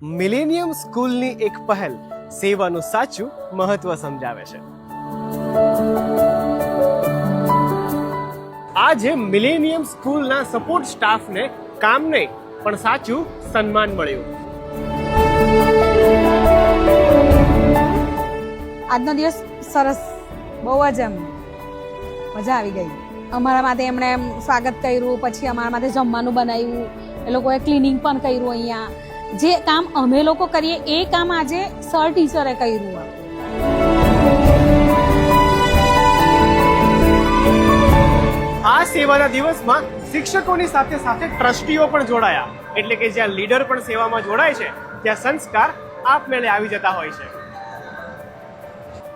Millennium સ્કૂલની એક પહેલ સેવાનું સાચું મહત્વ સમજાવે છે. આજે મિલેનિયમ સ્કૂલના સપોર્ટ સ્ટાફને કામ નહીં પણ સાચું સન્માન મળ્યું. આજનો દિવસ સરસ, બહુ જ મજા આવી ગઈ. અમારા માટે એમણે સ્વાગત કર્યું, પછી અમારા માટે જમવાનું બનાવ્યું, એ લોકોએ ક્લિનિંગ પણ કર્યું. અહીંયા જે કામ અમે લોકો કરીએ એ કામ આજે સર ટીચરે કર્યું. આ સેવાના દિવસમાં શિક્ષકોની સાથે સાથે ટ્રસ્ટીઓ પણ જોડાયા, એટલે કે જ્યાં લીડર પણ સેવામાં જોડાય છે ત્યાં સંસ્કાર આપમેળે આવી જતા હોય છે.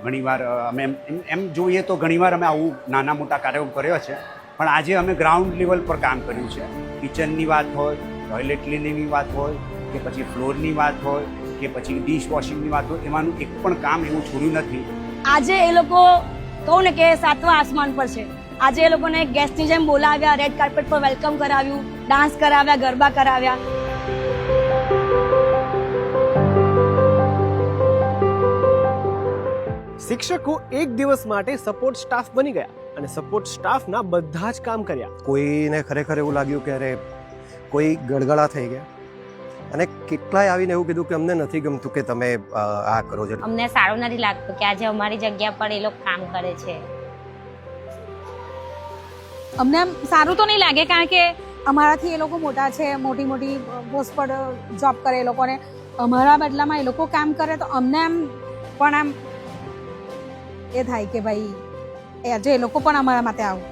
ઘણીવાર અમે એમ જોઈએ તો ઘણીવાર અમે આવું નાના મોટા કાર્યો કર્યો છે, પણ આજે અમે ગ્રાઉન્ડ લેવલ પર કામ કર્યું છે. કિચનની વાત હોય, ટોયલેટ ક્લિનિંગની વાત હોય, કે પછી ફ્લોરની વાત હોય, કે પછી ડિશ વોશિંગની વાત હોય, એમાંનું એક પણ કામ એવું છોડ્યું નથી. આજે એ લોકો કહું ને કે સાતમા આસમાન પર છે. આજે એ લોકોને ગેસ્ટની જેમ બોલાવ્યા, રેડ કાર્પેટ પર વેલકમ કરાવ્યું, ડાન્સ કરાવ્યા, ગરબા કરાવ્યા. શિક્ષકો એક દિવસ માટે સપોર્ટ સ્ટાફ બની ગયા અને સપોર્ટ સ્ટાફના બધા જ કામ કર્યા. કોઈને ખરેખર એવું લાગ્યું કે અરે કોઈ ગળગળા થઈ ગયા, અને કેટલાય આવીને એવું કીધું કે અમને નથી ગમતું કે તમે આ કરો છો. અમને સારું નથી લાગતું કે આજે અમારી જગ્યા પર એ લોકો કામ કરે છે. અમને આમ સારું તો નહીં લાગે, કારણ કે અમારાથી એ લોકો મોટા છે, મોટી મોટી પોસ્ટ પર જોબ કરે એ લોકોને. અમારા બદલામાં એ લોકો કામ કરે તો અમને આમ પણ આમ એ થાય કે ભાઈ આજે એ લોકો પણ અમારા માટે આવું,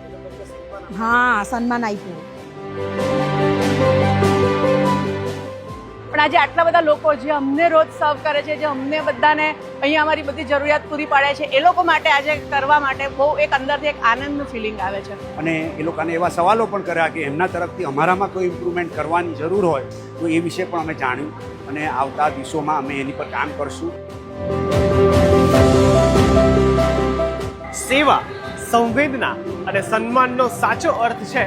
હા, સન્માન આપ્યું. પણ આજે આટલા બધા લોકો જે અમને રોજ સર્વ કરે છે, જે અમને બધાને અહીંયા અમારી બધી જરૂરિયાત પૂરી પાડે છે, એ લોકો માટે આજે કરવા માટે બહુ એક અંદરથી એક આનંદનું ફિલિંગ આવે છે. અને એ લોકોને એવા સવાલો પણ કર્યા કે એમના તરફથી અમારામાં કોઈ ઇમ્પ્રુવમેન્ટ કરવાની જરૂર હોય તો એ વિશે પણ અમે જાણ્યું, અને આવતા દિવસોમાં અમે એની પર કામ કરશું. સેવા, સંવેદના અને સન્માનનો સાચો અર્થ છે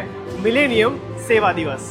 મિલેનિયમ સેવા દિવસ.